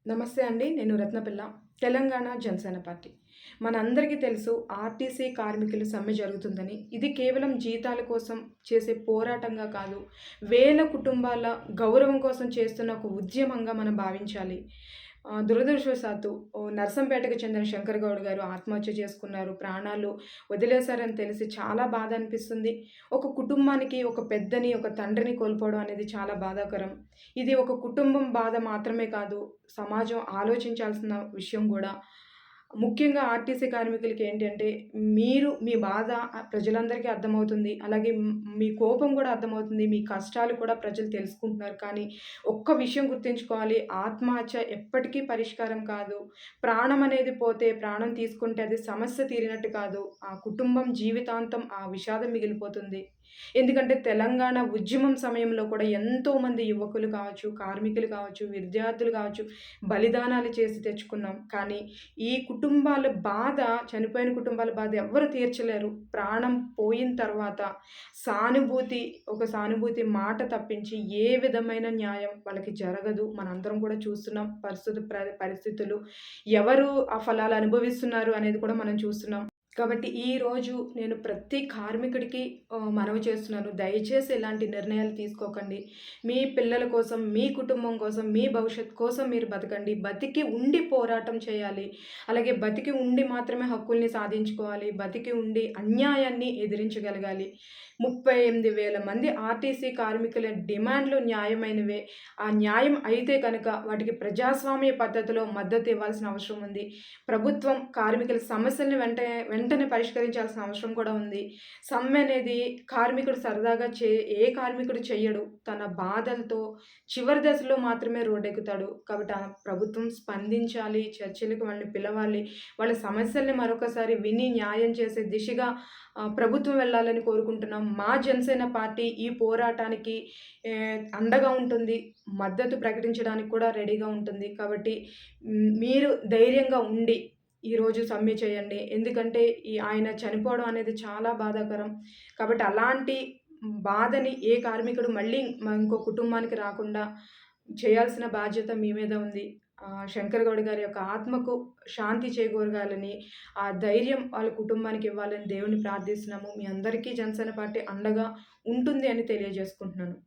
నమస్తే అండి. నేను రత్నపిల్ల. తెలంగాణ జనసేన పార్టీ. మనందరికీ తెలుసు ఆర్టీసీ కార్మికుల సమ్మె జరుగుతుందని. ఇది కేవలం జీతాల కోసం చేసే పోరాటంగా కాదు, వేల కుటుంబాల గౌరవం కోసం చేస్తున్న ఒక ఉద్యమంగా మనం భావించాలి. దురదృష్టవశాత్తు నర్సంపేటకు చెందిన శంకర్ గౌడ్ గారు ఆత్మహత్య చేసుకున్నారు. ప్రాణాలు వదిలేశారని తెలిసి చాలా బాధ అనిపిస్తుంది. ఒక కుటుంబానికి ఒక పెద్దని, ఒక తండ్రిని కోల్పోవడం అనేది చాలా బాధాకరం. ఇది ఒక కుటుంబం బాధ మాత్రమే కాదు, సమాజం ఆలోచించాల్సిన విషయం గూడా. ముఖ్యంగా ఆర్టీసీ కార్మికులకి ఏంటంటే, మీరు మీ బాధ ప్రజలందరికీ అర్థమవుతుంది. అలాగే మీ కోపం గూడా అర్థమవుతుంది. మీ కష్టాలు కూడా ప్రజలు తెలుసుకుంటున్నారు. కానీ ఒక్క విషయం గుర్తుంచుకోవాలి. ఆత్మహత్య ఎప్పటికీ పరిష్కారం కాదు. ప్రాణం అనేది పోతే, ప్రాణం తీసుకుంటే అది సమస్య తీరినట్టు కాదు. ఆ కుటుంబం జీవితాంతం ఆ విషాదం మిగిలిపోతుంది. ఎందుకంటే తెలంగాణ ఉద్యమం సమయంలో కూడా ఎంతోమంది యువకులు కావచ్చు, కార్మికులు కావచ్చు, విద్యార్థులు కావచ్చు, బలిదానాలు చేసి తెచ్చుకున్నాం. కానీ ఈ కుటుంబాల బాధ, చనిపోయిన కుటుంబాల బాధ ఎవ్వరు తీర్చలేరు. ప్రాణం పోయిన తర్వాత సానుభూతి మాట తప్పించి ఏ విధమైన న్యాయం వాళ్ళకి జరగదు. మనందరం కూడా చూస్తున్నాం. పరిస్థితులు ఎవరు ఆ ఫలాలు అనుభవిస్తున్నారు అనేది కూడా మనం చూస్తున్నాం. కాబట్టి ఈరోజు నేను ప్రతి కార్మికుడికి మనవి చేస్తున్నాను. దయచేసి ఇలాంటి నిర్ణయాలు తీసుకోకండి. మీ పిల్లల కోసం, మీ కుటుంబం కోసం, మీ భవిష్యత్తు కోసం మీరు బతకండి. బతికి ఉండి పోరాటం చేయాలి. అలాగే బతికి ఉండి మాత్రమే హక్కుల్ని సాధించుకోవాలి. బతికి ఉండి అన్యాయాన్ని ఎదిరించగలగాలి. 38,000 మంది ఆర్టీసీ కార్మికుల డిమాండ్‌లు న్యాయమైనవే. ఆ న్యాయం అయితే కనుక వాటికి ప్రజాస్వామ్య పద్ధతిలో మద్దతు ఇవ్వాల్సిన అవసరం ఉంది. ప్రభుత్వం కార్మికుల సమస్యల్ని వెంటనే పరిష్కరించాల్సిన అవసరం కూడా ఉంది. సమ్మె అనేది కార్మికుడు సరదాగా ఏ కార్మికుడు చెయ్యడు. తన బాధలతో చివరి దశలో మాత్రమే రోడ్డెక్కుతాడు. కాబట్టి ఆ ప్రభుత్వం స్పందించాలి. చర్చలకు వాళ్ళని పిలవాలి. వాళ్ళ సమస్యల్ని మరొకసారి విని న్యాయం చేసే దిశగా ప్రభుత్వం వెళ్ళాలని కోరుకుంటున్నాం. మా జనసేన పార్టీ ఈ పోరాటానికి అండగా ఉంటుంది. మద్దతు ప్రకటించడానికి కూడా రెడీగా ఉంటుంది. కాబట్టి మీరు ధైర్యంగా ఉండి ఈరోజు సమ్మె చేయండి. ఎందుకంటే ఆయన చనిపోవడం అనేది చాలా బాధాకరం. కాబట్టి అలాంటి బాధని ఏ కార్మికుడు మళ్ళీ ఇంకో కుటుంబానికి రాకుండా చేయాల్సిన బాధ్యత మీ మీద ఉంది. శంకర్ గౌడ్ గారి యొక్క ఆత్మకు శాంతి చేకూరగాలని, ఆ ధైర్యం వాళ్ళ కుటుంబానికి ఇవ్వాలని దేవుడిని ప్రార్థిస్తున్నాము. మీ అందరికీ జనసేన పార్టీ అండగా ఉంటుంది అని తెలియజేసుకుంటున్నాను.